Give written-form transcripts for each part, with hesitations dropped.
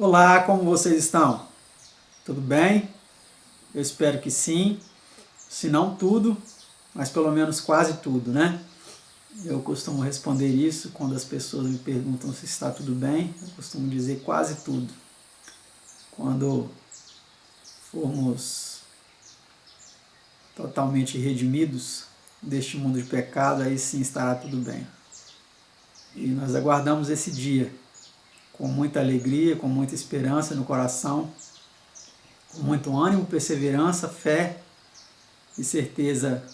Olá, como vocês estão? Tudo bem? Eu espero que sim. Se não tudo, mas pelo menos quase tudo, né? Eu costumo responder isso quando as pessoas me perguntam se está tudo bem. Eu costumo dizer quase tudo. Quando formos totalmente redimidos deste mundo de pecado, aí sim estará tudo bem. E nós aguardamos esse dia com muita alegria, com muita esperança no coração, com muito ânimo, perseverança, fé e certeza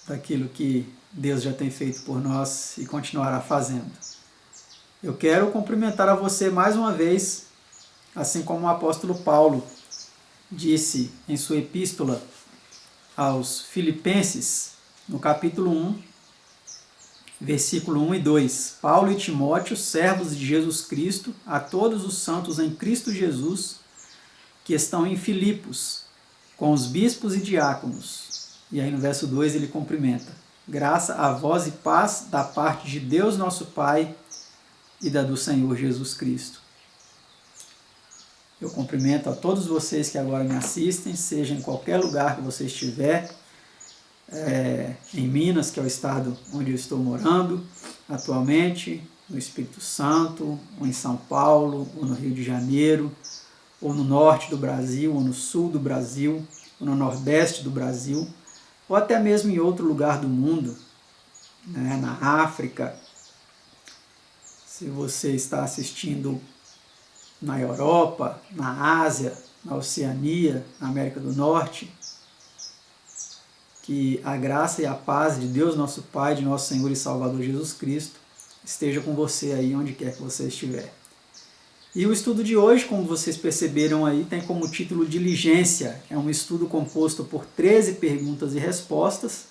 daquilo que Deus já tem feito por nós e continuará fazendo. Eu quero cumprimentar a você mais uma vez, assim como o apóstolo Paulo disse em sua epístola aos Filipenses, no capítulo 1, versículo 1 e 2. Paulo e Timóteo, servos de Jesus Cristo, a todos os santos em Cristo Jesus, que estão em Filipos, com os bispos e diáconos. E aí no verso 2 ele cumprimenta: graça a vós e paz da parte de Deus nosso Pai e da do Senhor Jesus Cristo. Eu cumprimento a todos vocês que agora me assistem, seja em qualquer lugar que você estiver, em Minas, que é o estado onde eu estou morando atualmente, no Espírito Santo, ou em São Paulo, ou no Rio de Janeiro, ou no norte do Brasil, ou no sul do Brasil, ou no nordeste do Brasil, ou até mesmo em outro lugar do mundo, né, na África. Se você está assistindo na Europa, na Ásia, na Oceania, na América do Norte, que a graça e a paz de Deus nosso Pai, de nosso Senhor e Salvador Jesus Cristo, esteja com você aí onde quer que você estiver. E o estudo de hoje, como vocês perceberam aí, tem como título Diligência. É um estudo composto por 13 perguntas e respostas.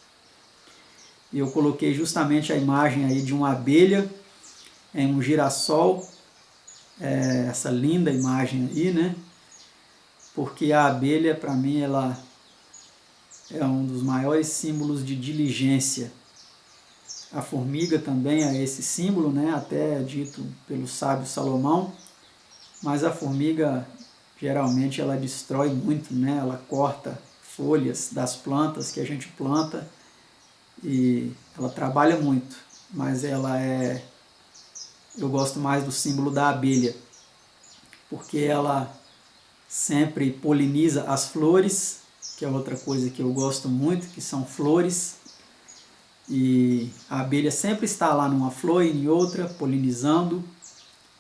E eu coloquei justamente a imagem aí de uma abelha em um girassol, essa linda imagem aí, né? Porque a abelha, para mim, ela é um dos maiores símbolos de diligência. A formiga também é esse símbolo, né? Até é dito pelo sábio Salomão, mas a formiga geralmente ela destrói muito, né? Ela corta folhas das plantas que a gente planta e ela trabalha muito, mas eu gosto mais do símbolo da abelha, porque ela sempre poliniza as flores, que é outra coisa que eu gosto muito, que são flores, e a abelha sempre está lá numa flor e em outra, polinizando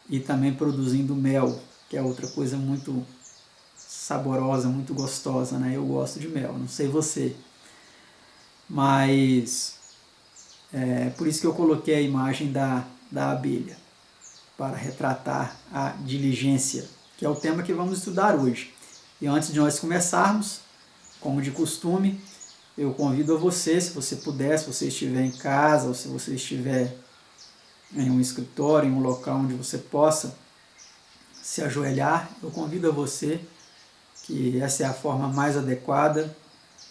e também produzindo mel, que é outra coisa muito saborosa, muito gostosa, né? Eu gosto de mel, não sei você, mas é por isso que eu coloquei a imagem da abelha, para retratar a diligência, que é o tema que vamos estudar hoje. E antes de nós começarmos, como de costume, eu convido a você, se você puder, se você estiver em casa, ou se você estiver em um escritório, em um local onde você possa se ajoelhar, eu convido a você, que essa é a forma mais adequada,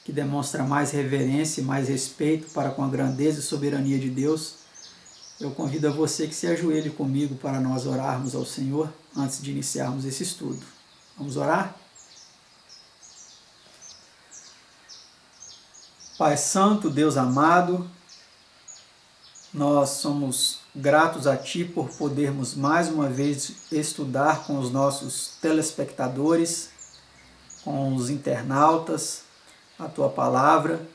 que demonstra mais reverência e mais respeito para com a grandeza e soberania de Deus. Eu convido a você que se ajoelhe comigo para nós orarmos ao Senhor antes de iniciarmos esse estudo. Vamos orar? Pai Santo, Deus amado, nós somos gratos a Ti por podermos mais uma vez estudar com os nossos telespectadores, com os internautas, a Tua Palavra.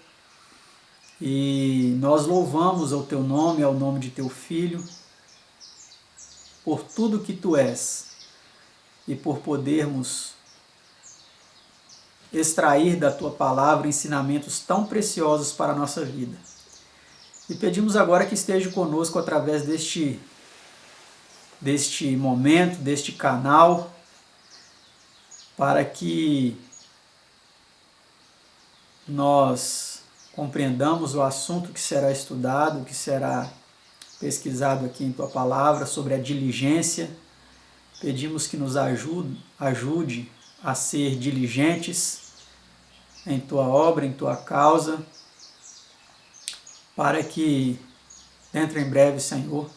E nós louvamos ao Teu nome, ao nome de Teu Filho, por tudo que Tu és e por podermos extrair da Tua Palavra ensinamentos tão preciosos para a nossa vida. E pedimos agora que esteja conosco através deste momento, deste canal, para que nós compreendamos o assunto que será estudado, que será pesquisado aqui em Tua Palavra, sobre a diligência. Pedimos que nos ajude a ser diligentes em Tua obra, em Tua causa, para que, dentro em breve, Senhor,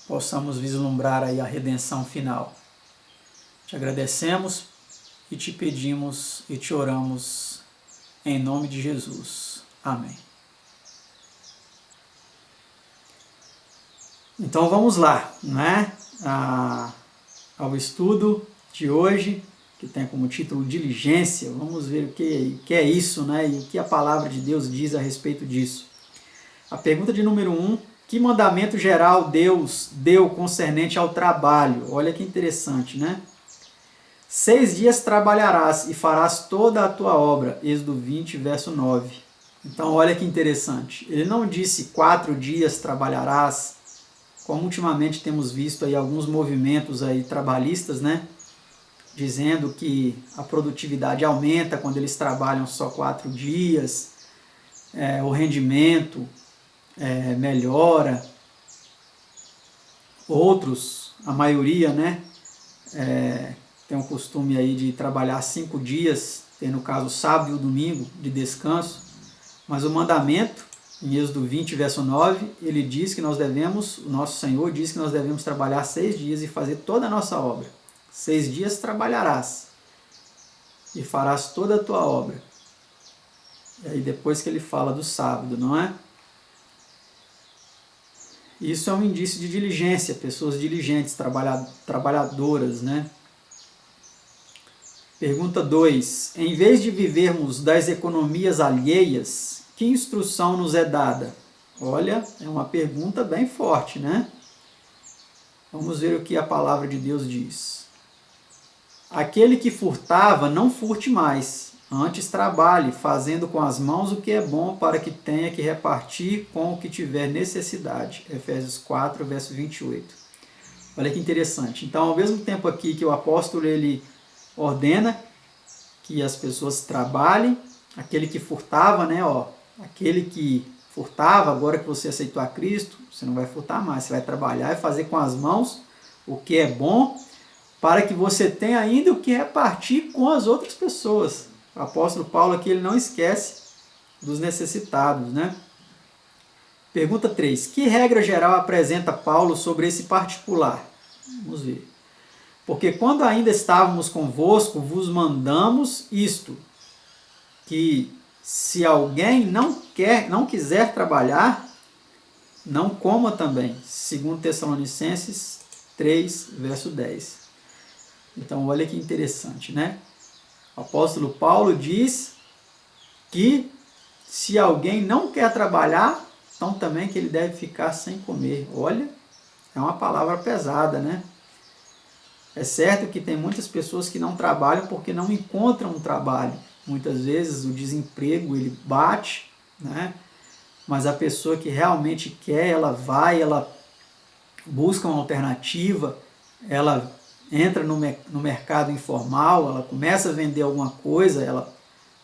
possamos vislumbrar aí a redenção final. Te agradecemos e te pedimos e te oramos em nome de Jesus. Amém. Então vamos lá, né? Ao estudo de hoje, que tem como título Diligência. Vamos ver o que é isso, né? E o que a palavra de Deus diz a respeito disso. A pergunta de número 1, que mandamento geral Deus deu concernente ao trabalho? Olha que interessante, né? 6 dias trabalharás e farás toda a tua obra. Êxodo 20, verso 9. Então, olha que interessante. Ele não disse 4 dias trabalharás, como ultimamente temos visto aí alguns movimentos aí trabalhistas, né? Dizendo que a produtividade aumenta quando eles trabalham só 4 dias, o rendimento melhora. Outros, a maioria, né? Tem o costume aí de trabalhar 5 dias, tem no caso o sábado e o domingo de descanso, mas o mandamento, em Êxodo 20, verso 9, ele diz que nós devemos, o nosso Senhor diz que nós devemos trabalhar 6 dias e fazer toda a nossa obra. 6 dias trabalharás e farás toda a tua obra. E aí depois que ele fala do sábado, não é? Isso é um indício de diligência, pessoas diligentes, trabalhadoras, né? Pergunta 2. Em vez de vivermos das economias alheias, que instrução nos é dada? Olha, é uma pergunta bem forte, né? Vamos ver o que a palavra de Deus diz. Aquele que furtava, não furte mais, antes trabalhe, fazendo com as mãos o que é bom, para que tenha que repartir com o que tiver necessidade. Efésios 4, verso 28. Olha que interessante. Então, ao mesmo tempo aqui que o apóstolo ele ordena que as pessoas trabalhem, aquele que furtava, né, aquele que furtava, agora que você aceitou a Cristo, você não vai furtar mais, você vai trabalhar e fazer com as mãos o que é bom, para que você tenha ainda o que repartir com as outras pessoas. O apóstolo Paulo aqui ele não esquece dos necessitados, né? Pergunta 3. Que regra geral apresenta Paulo sobre esse particular? Vamos ver. Porque quando ainda estávamos convosco, vos mandamos isto, que se alguém não quiser trabalhar, não coma também. 2 Tessalonicenses 3, verso 10. Então, olha que interessante, né? O apóstolo Paulo diz que se alguém não quer trabalhar, então também que ele deve ficar sem comer. Olha, é uma palavra pesada, né? É certo que tem muitas pessoas que não trabalham porque não encontram um trabalho. Muitas vezes o desemprego ele bate, né? Mas a pessoa que realmente quer, ela busca uma alternativa, ela entra no mercado informal, ela começa a vender alguma coisa, ela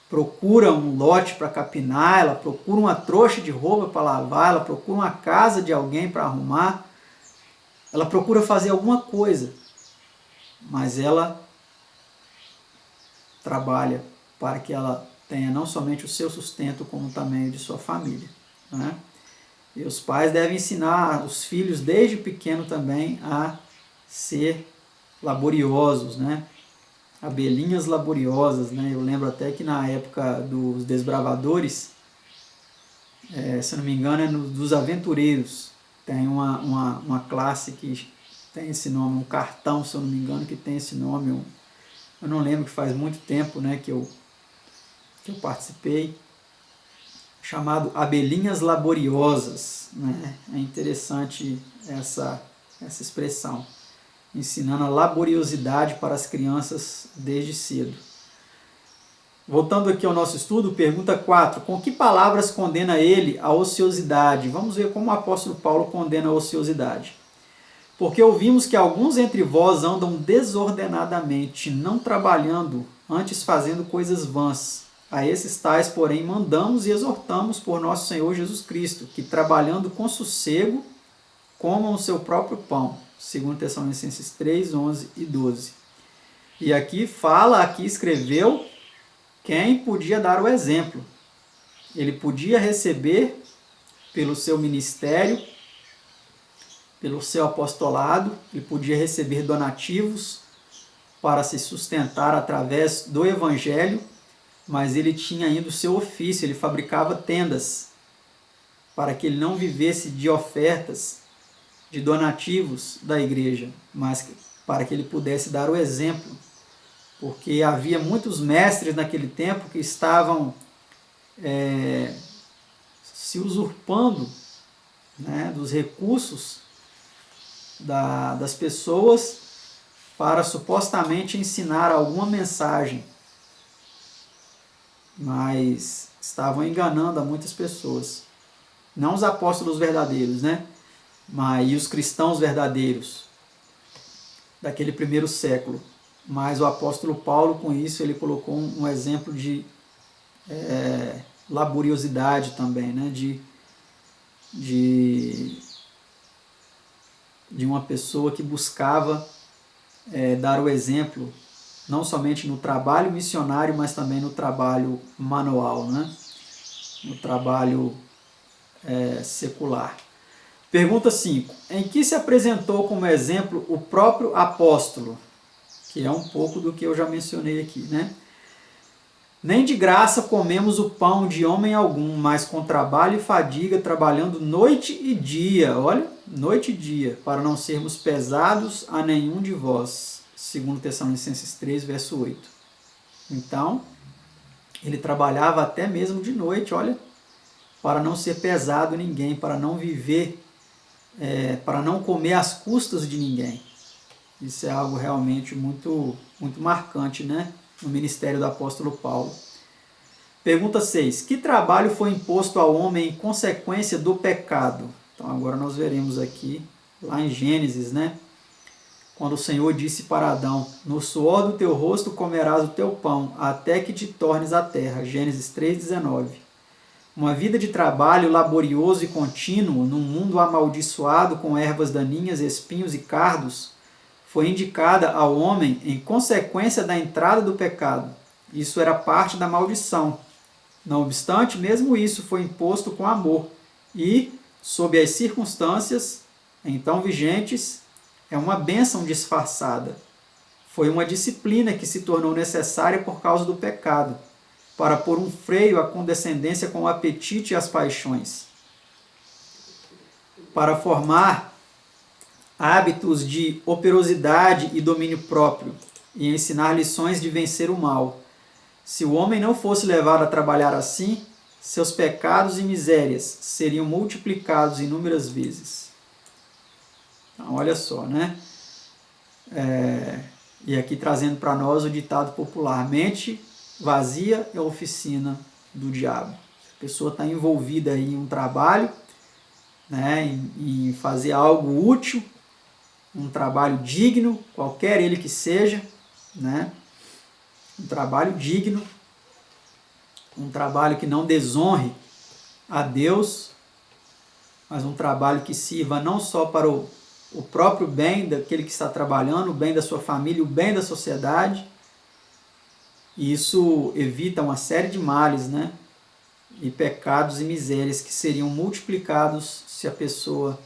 procura um lote para capinar, ela procura uma trouxa de roupa para lavar, ela procura uma casa de alguém para arrumar, ela procura fazer alguma coisa, mas ela trabalha para que ela tenha não somente o seu sustento, como também o de sua família, né? E os pais devem ensinar os filhos desde pequeno também a ser laboriosos, né? Abelhinhas laboriosas, né? Eu lembro até que na época dos desbravadores, se não me engano, é dos aventureiros, tem uma classe que tem esse nome, um cartão, se eu não me engano, que tem esse nome. Eu não lembro, que faz muito tempo, né, que eu participei, chamado Abelhinhas Laboriosas, né? É interessante essa expressão, ensinando a laboriosidade para as crianças desde cedo. Voltando aqui ao nosso estudo, pergunta 4. Com que palavras condena ele a ociosidade? Vamos ver como o apóstolo Paulo condena a ociosidade. Porque ouvimos que alguns entre vós andam desordenadamente, não trabalhando, antes fazendo coisas vãs. A esses tais, porém, mandamos e exortamos por nosso Senhor Jesus Cristo, que trabalhando com sossego, comam o seu próprio pão. 2 Tessalonicenses 3, 11 e 12. E aqui escreveu quem podia dar o exemplo. Ele podia receber, pelo seu ministério, pelo seu apostolado, ele podia receber donativos para se sustentar através do evangelho, mas ele tinha ainda o seu ofício, ele fabricava tendas para que ele não vivesse de ofertas, de donativos da igreja, mas para que ele pudesse dar o exemplo, porque havia muitos mestres naquele tempo que estavam se usurpando, né, dos recursos das pessoas para supostamente ensinar alguma mensagem, mas estavam enganando a muitas pessoas. Não os apóstolos verdadeiros, né? Mas os cristãos verdadeiros daquele primeiro século. Mas o apóstolo Paulo, com isso, ele colocou um exemplo de laboriosidade também, né? De uma pessoa que buscava dar o exemplo, não somente no trabalho missionário, mas também no trabalho manual, né? No trabalho secular. Pergunta 5. Em que se apresentou como exemplo o próprio apóstolo? Que é um pouco do que eu já mencionei aqui, né? Nem de graça comemos o pão de homem algum, mas com trabalho e fadiga, trabalhando noite e dia, olha, noite e dia, para não sermos pesados a nenhum de vós. 2 Tessalonicenses 3, verso 8. Então, ele trabalhava até mesmo de noite, olha, para não ser pesado ninguém, para não viver, para não comer às custas de ninguém. Isso é algo realmente muito, muito marcante, né, no ministério do apóstolo Paulo. Pergunta 6. Que trabalho foi imposto ao homem em consequência do pecado? Então agora nós veremos aqui, lá em Gênesis, né, quando o Senhor disse para Adão: no suor do teu rosto comerás o teu pão, até que te tornes a terra. Gênesis 3,19. Uma vida de trabalho laborioso e contínuo, num mundo amaldiçoado com ervas daninhas, espinhos e cardos, foi indicada ao homem em consequência da entrada do pecado. Isso era parte da maldição. Não obstante, mesmo isso foi imposto com amor e, sob as circunstâncias então vigentes, é uma bênção disfarçada. Foi uma disciplina que se tornou necessária por causa do pecado, para pôr um freio à condescendência com o apetite e as paixões, para formar hábitos de operosidade e domínio próprio, e ensinar lições de vencer o mal. Se o homem não fosse levado a trabalhar assim, seus pecados e misérias seriam multiplicados inúmeras vezes. Então, olha só, né? E aqui trazendo para nós o ditado popular: mente vazia é a oficina do diabo. A pessoa está envolvida aí em um trabalho, né, em fazer algo útil, um trabalho digno, qualquer ele que seja, né, um trabalho digno, um trabalho que não desonre a Deus, mas um trabalho que sirva não só para o próprio bem daquele que está trabalhando, o bem da sua família, o bem da sociedade. E isso evita uma série de males, né? E pecados e misérias que seriam multiplicados se a pessoa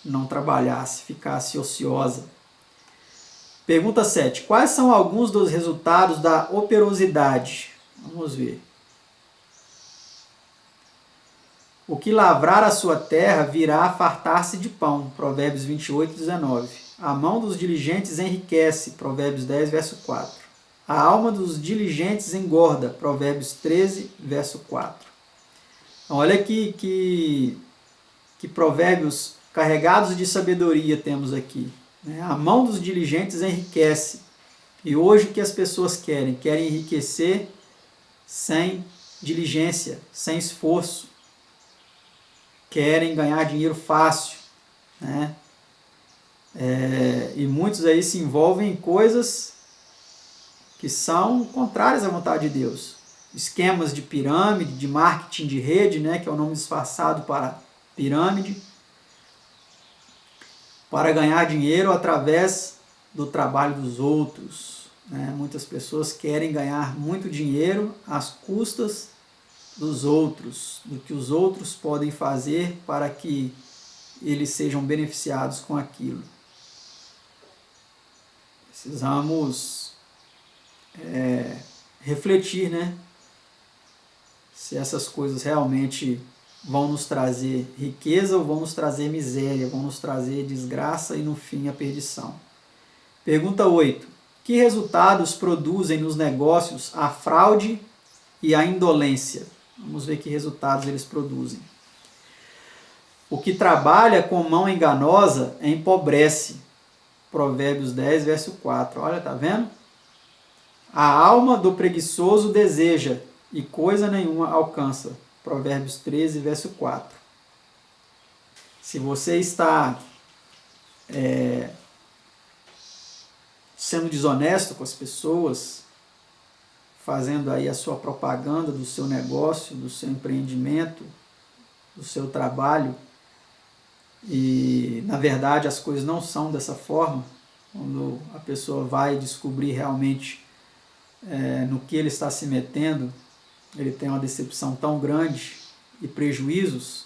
não trabalhasse, ficasse ociosa. Pergunta 7. Quais são alguns dos resultados da operosidade? Vamos ver. O que lavrar a sua terra virá a fartar-se de pão. Provérbios 28, 19. A mão dos diligentes enriquece. Provérbios 10, verso 4. A alma dos diligentes engorda. Provérbios 13, verso 4. Então, olha que provérbios carregados de sabedoria temos aqui. A mão dos diligentes enriquece. E hoje o que as pessoas querem? Querem enriquecer sem diligência, sem esforço. Querem ganhar dinheiro fácil, né? E muitos aí se envolvem em coisas que são contrárias à vontade de Deus. Esquemas de pirâmide, de marketing de rede, né, que é o nome disfarçado para pirâmide, para ganhar dinheiro através do trabalho dos outros, né? Muitas pessoas querem ganhar muito dinheiro às custas dos outros, do que os outros podem fazer para que eles sejam beneficiados com aquilo. Precisamos refletir, né? Se essas coisas realmente vão nos trazer riqueza ou vão nos trazer miséria, vão nos trazer desgraça e no fim a perdição. Pergunta 8. Que resultados produzem nos negócios a fraude e a indolência? Vamos ver que resultados eles produzem. O que trabalha com mão enganosa empobrece. Provérbios 10, verso 4. Olha, tá vendo? A alma do preguiçoso deseja e coisa nenhuma alcança. Provérbios 13, verso 4. Se você está sendo desonesto com as pessoas, fazendo aí a sua propaganda do seu negócio, do seu empreendimento, do seu trabalho, e na verdade as coisas não são dessa forma, quando a pessoa vai descobrir realmente no que ele está se metendo, ele tem uma decepção tão grande e prejuízos,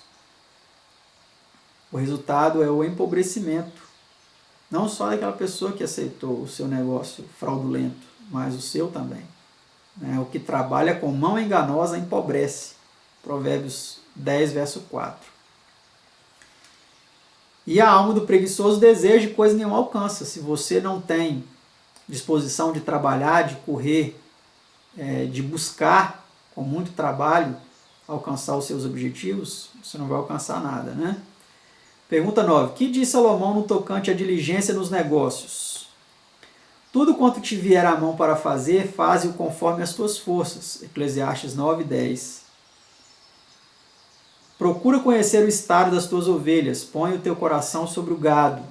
o resultado é o empobrecimento, não só daquela pessoa que aceitou o seu negócio fraudulento, mas o seu também. O que trabalha com mão enganosa empobrece. Provérbios 10, verso 4. E a alma do preguiçoso deseja e coisa nenhuma alcança. Se você não tem disposição de trabalhar, de correr, de buscar com muito trabalho alcançar os seus objetivos, você não vai alcançar nada, né? Pergunta 9. Que diz Salomão no tocante à diligência nos negócios? Tudo quanto te vier à mão para fazer, faze-o conforme as tuas forças. Eclesiastes 9, 10. Procura conhecer o estado das tuas ovelhas, põe o teu coração sobre o gado.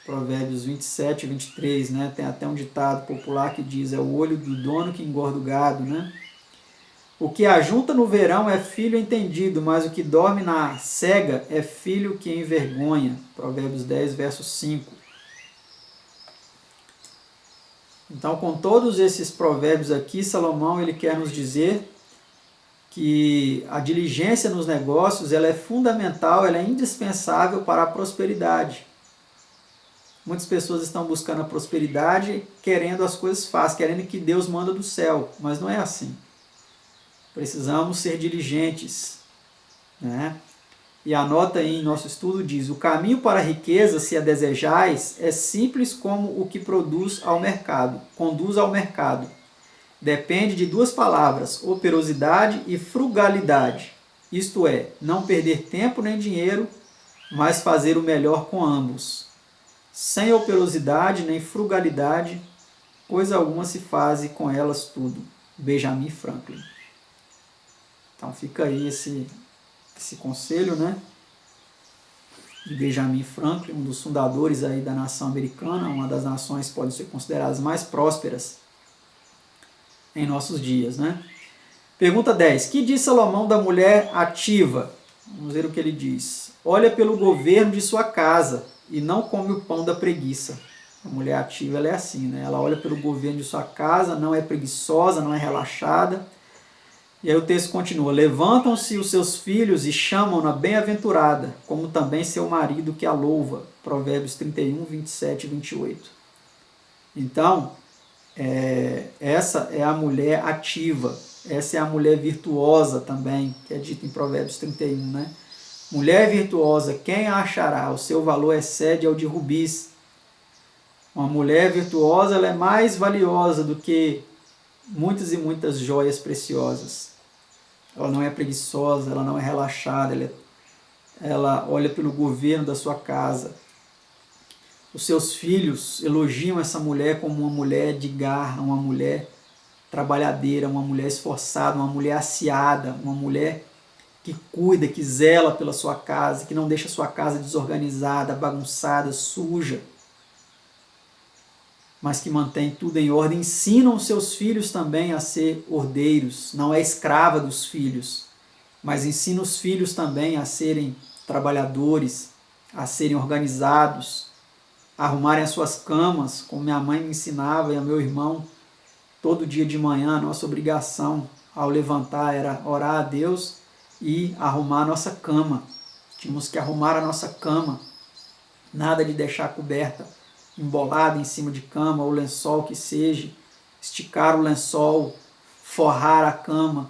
Provérbios 27, 23, né? Tem até um ditado popular que diz, é o olho do dono que engorda o gado, né? O que ajunta no verão é filho entendido, mas o que dorme na cega é filho que envergonha. Provérbios 10, verso 5. Então, com todos esses provérbios aqui, Salomão ele quer nos dizer que a diligência nos negócios ela é fundamental, ela é indispensável para a prosperidade. Muitas pessoas estão buscando a prosperidade, querendo as coisas fáceis, querendo que Deus manda do céu, mas não é assim. Precisamos ser diligentes, né? E a nota aí em nosso estudo diz, o caminho para a riqueza, se a desejais, é simples como o que conduz ao mercado. Depende de duas palavras, operosidade e frugalidade. Isto é, não perder tempo nem dinheiro, mas fazer o melhor com ambos. Sem operosidade nem frugalidade, coisa alguma se faz com elas tudo. Benjamin Franklin. Então fica aí esse conselho, né? De Benjamin Franklin, um dos fundadores aí da nação americana, uma das nações que podem ser consideradas mais prósperas em nossos dias, né? Pergunta 10. Que diz Salomão da mulher ativa? Vamos ver o que ele diz. Olha pelo governo de sua casa e não come o pão da preguiça. A mulher ativa ela é assim, né? Ela olha pelo governo de sua casa, não é preguiçosa, não é relaxada. E aí o texto continua, levantam-se os seus filhos e chamam-na bem-aventurada, como também seu marido que a louva. Provérbios 31, 27 e 28. Então, essa é a mulher ativa, essa é a mulher virtuosa também, que é dito em Provérbios 31, né? Mulher virtuosa, quem a achará? O seu valor excede ao de rubis. Uma mulher virtuosa ela é mais valiosa do que muitas e muitas joias preciosas. Ela não é preguiçosa, ela não é relaxada, ela olha pelo governo da sua casa. Os seus filhos elogiam essa mulher como uma mulher de garra, uma mulher trabalhadeira, uma mulher esforçada, uma mulher aciada, uma mulher que cuida, que zela pela sua casa, que não deixa a sua casa desorganizada, bagunçada, suja, mas que mantém tudo em ordem. Ensinam os seus filhos também a ser ordeiros, não é escrava dos filhos, mas ensina os filhos também a serem trabalhadores, a serem organizados, a arrumarem as suas camas, como minha mãe me ensinava e a meu irmão, todo dia de manhã, a nossa obrigação ao levantar era orar a Deus e arrumar a nossa cama. Tínhamos que arrumar a nossa cama, nada de deixar a coberta embolada em cima de cama, ou lençol que seja, esticar o lençol, forrar a cama.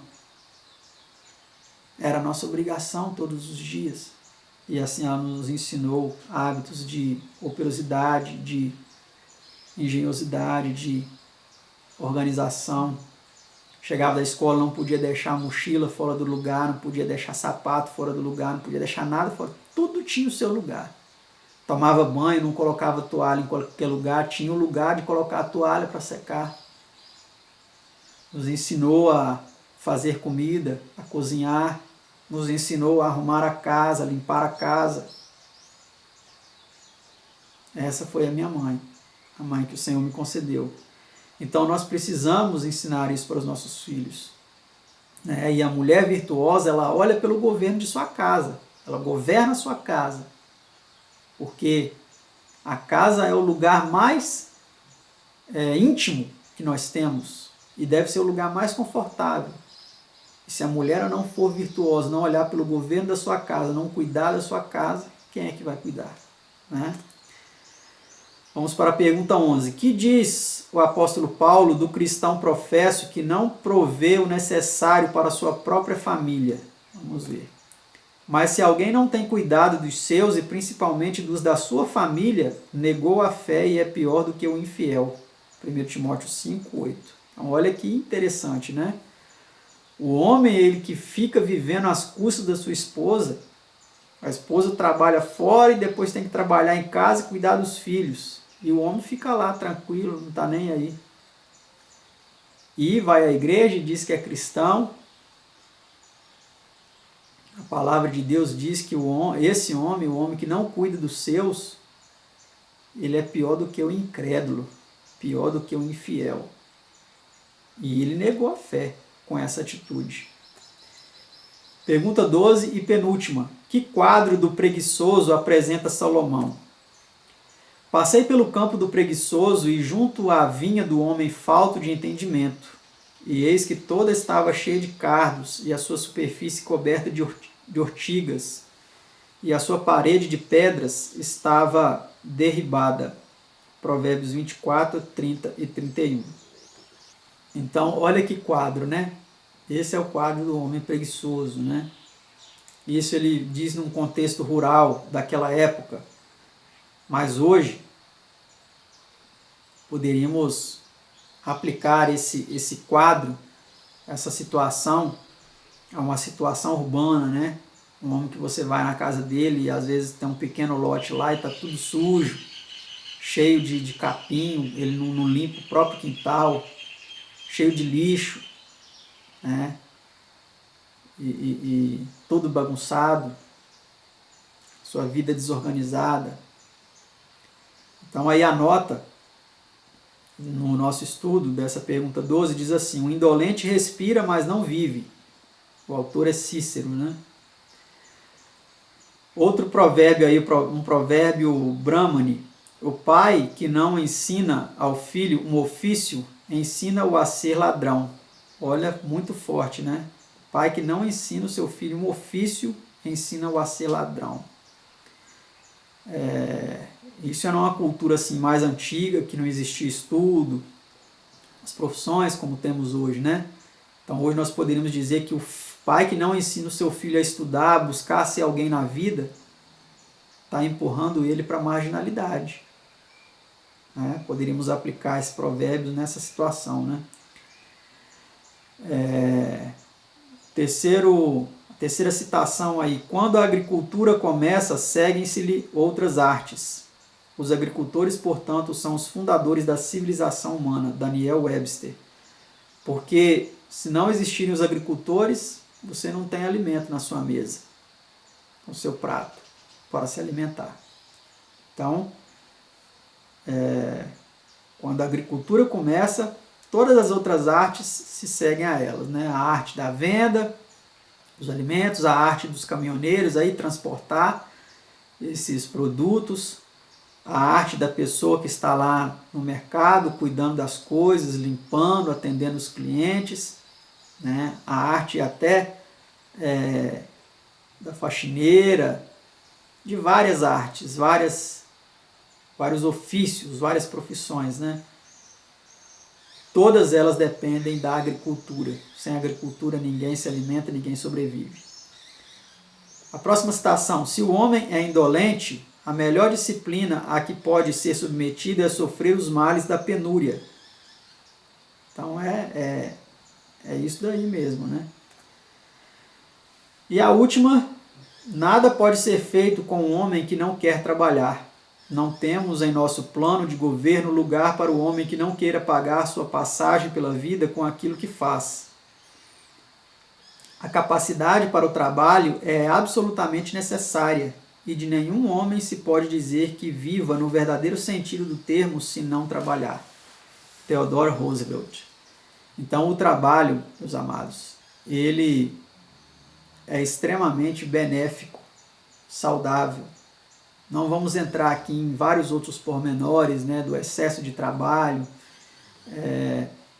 Era a nossa obrigação todos os dias. E assim ela nos ensinou hábitos de operosidade, de engenhosidade, de organização. Chegava da escola, não podia deixar a mochila fora do lugar, não podia deixar sapato fora do lugar, não podia deixar nada fora. Tudo tinha o seu lugar. Tomava banho, não colocava toalha em qualquer lugar, tinha o lugar de colocar a toalha para secar. Nos ensinou a fazer comida, a cozinhar, nos ensinou a arrumar a casa, a limpar a casa. Essa foi a minha mãe, a mãe que o Senhor me concedeu. Então nós precisamos ensinar isso para os nossos filhos. E a mulher virtuosa, ela olha pelo governo de sua casa, ela governa a sua casa, porque a casa é o lugar mais íntimo que nós temos e deve ser o lugar mais confortável. E se a mulher não for virtuosa, não olhar pelo governo da sua casa, não cuidar da sua casa, quem é que vai cuidar? Né? Vamos para a pergunta 11. Que diz o apóstolo Paulo do cristão professo que não provê o necessário para a sua própria família? Vamos ver. Mas se alguém não tem cuidado dos seus e principalmente dos da sua família, negou a fé e é pior do que o infiel. 1 Timóteo 5:8. Então olha que interessante, né? O homem, ele que fica vivendo às custas da sua esposa, a esposa trabalha fora e depois tem que trabalhar em casa e cuidar dos filhos. E o homem fica lá tranquilo, não está nem aí. E vai à igreja e diz que é cristão. A palavra de Deus diz que esse homem, o homem que não cuida dos seus, ele é pior do que o incrédulo, pior do que o infiel. E ele negou a fé com essa atitude. Pergunta 12 e penúltima. Que quadro do preguiçoso apresenta Salomão? Passei pelo campo do preguiçoso e junto à vinha do homem falto de entendimento. E eis que toda estava cheia de cardos e a sua superfície coberta de ortigas e a sua parede de pedras estava derribada. Provérbios 24, 30 e 31. Então, olha que quadro, né? Esse é o quadro do homem preguiçoso, né? Isso ele diz num contexto rural daquela época. Mas hoje, poderíamos aplicar esse quadro, essa situação, a uma situação urbana, né? Um homem que você vai na casa dele e às vezes tem um pequeno lote lá e está tudo sujo, cheio de capim, ele não limpa o próprio quintal, cheio de lixo, né? E todo bagunçado, sua vida desorganizada. Então aí a nota no nosso estudo dessa pergunta 12 diz assim: o indolente respira, mas não vive. O autor é Cícero, né? Outro provérbio aí, um provérbio brahmane: o pai que não ensina ao filho um ofício, ensina-o a ser ladrão. Olha, muito forte, né? Pai que não ensina o seu filho um ofício, ensina-o a ser ladrão. Isso era uma cultura assim, mais antiga, que não existia estudo, as profissões como temos hoje, né? Então hoje nós poderíamos dizer que o pai que não ensina o seu filho a estudar, a buscar ser alguém na vida, está empurrando ele para a marginalidade. Né? Poderíamos aplicar esse provérbio nessa situação, né? Terceira citação aí: quando a agricultura começa, seguem-se-lhe outras artes. Os agricultores, portanto, são os fundadores da civilização humana. Daniel Webster. Porque se não existirem os agricultores, você não tem alimento na sua mesa, no seu prato, para se alimentar. Então, quando a agricultura começa, todas as outras artes se seguem a elas, né? A arte da venda dos alimentos, a arte dos caminhoneiros aí transportar esses produtos, a arte da pessoa que está lá no mercado cuidando das coisas, limpando, atendendo os clientes, né? A arte até da faxineira, de várias artes, vários ofícios, várias profissões, né? Todas elas dependem da agricultura. Sem agricultura ninguém se alimenta, ninguém sobrevive. A próxima citação: se o homem é indolente, a melhor disciplina a que pode ser submetido é sofrer os males da penúria. Então é isso daí mesmo, né? E a última: nada pode ser feito com um homem que não quer trabalhar. Não temos em nosso plano de governo lugar para o homem que não queira pagar sua passagem pela vida com aquilo que faz. A capacidade para o trabalho é absolutamente necessária e de nenhum homem se pode dizer que viva no verdadeiro sentido do termo se não trabalhar. Theodore Roosevelt. Então o trabalho, meus amados, ele é extremamente benéfico, saudável. Não vamos entrar aqui em vários outros pormenores, né, do excesso de trabalho,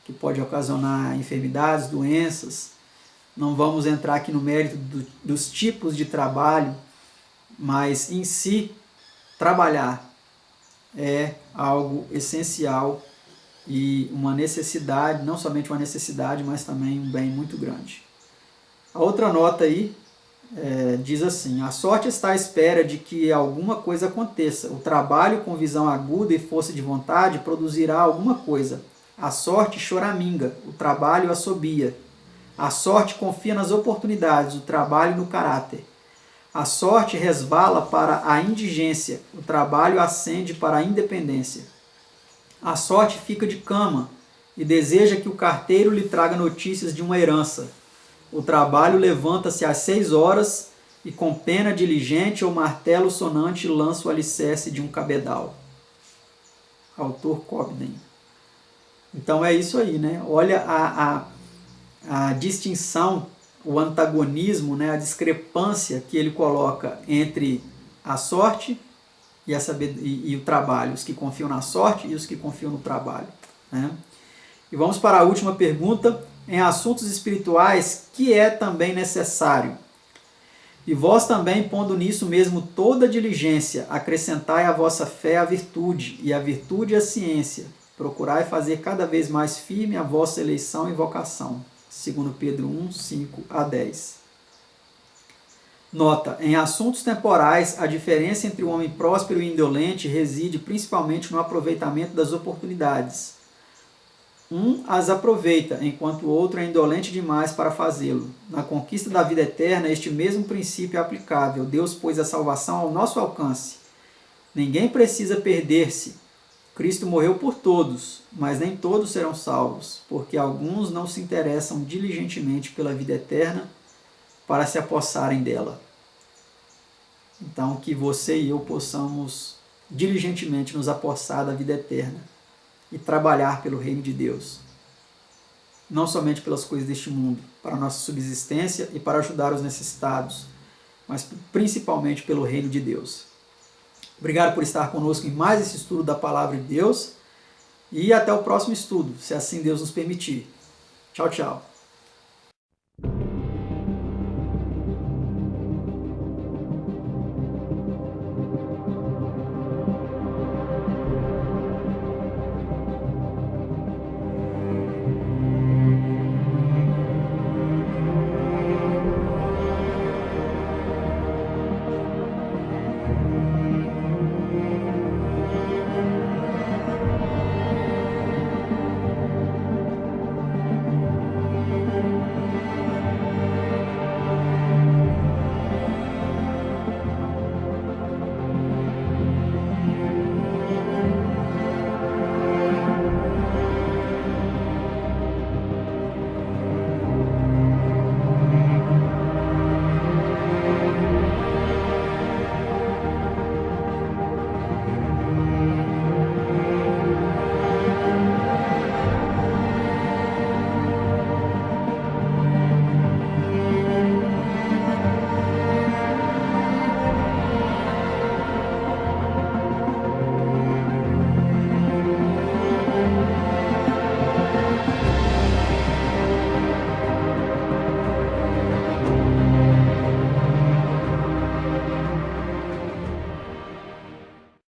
que pode ocasionar enfermidades, doenças. Não vamos entrar aqui no mérito dos tipos de trabalho, mas em si, trabalhar é algo essencial e uma necessidade, não somente uma necessidade, mas também um bem muito grande. A outra nota aí diz assim: a sorte está à espera de que alguma coisa aconteça. O trabalho com visão aguda e força de vontade produzirá alguma coisa. A sorte choraminga, o trabalho assobia. A sorte confia nas oportunidades, o trabalho no caráter. A sorte resvala para a indigência, o trabalho ascende para a independência. A sorte fica de cama e deseja que o carteiro lhe traga notícias de uma herança. O trabalho levanta-se às 6 horas e com pena diligente ou martelo sonante lança o alicerce de um cabedal. Autor Cobden. Então é isso aí, né? Olha a distinção, o antagonismo, né? A discrepância que ele coloca entre a sorte e o trabalho, os que confiam na sorte e os que confiam no trabalho, né? E vamos para a última pergunta. Em assuntos espirituais, que é também necessário? E vós também, pondo nisso mesmo toda diligência, acrescentai à vossa fé a virtude, e a virtude a ciência. Procurai fazer cada vez mais firme a vossa eleição e vocação. 2 Pedro 1, 5 a 10. Nota: em assuntos temporais, a diferença entre o homem próspero e indolente reside principalmente no aproveitamento das oportunidades. Um as aproveita, enquanto o outro é indolente demais para fazê-lo. Na conquista da vida eterna, este mesmo princípio é aplicável. Deus pôs a salvação ao nosso alcance. Ninguém precisa perder-se. Cristo morreu por todos, mas nem todos serão salvos, porque alguns não se interessam diligentemente pela vida eterna para se apossarem dela. Então, que você e eu possamos diligentemente nos apossar da vida eterna e trabalhar pelo reino de Deus, não somente pelas coisas deste mundo, para a nossa subsistência e para ajudar os necessitados, mas principalmente pelo reino de Deus. Obrigado por estar conosco em mais esse estudo da Palavra de Deus e até o próximo estudo, se assim Deus nos permitir. Tchau, tchau.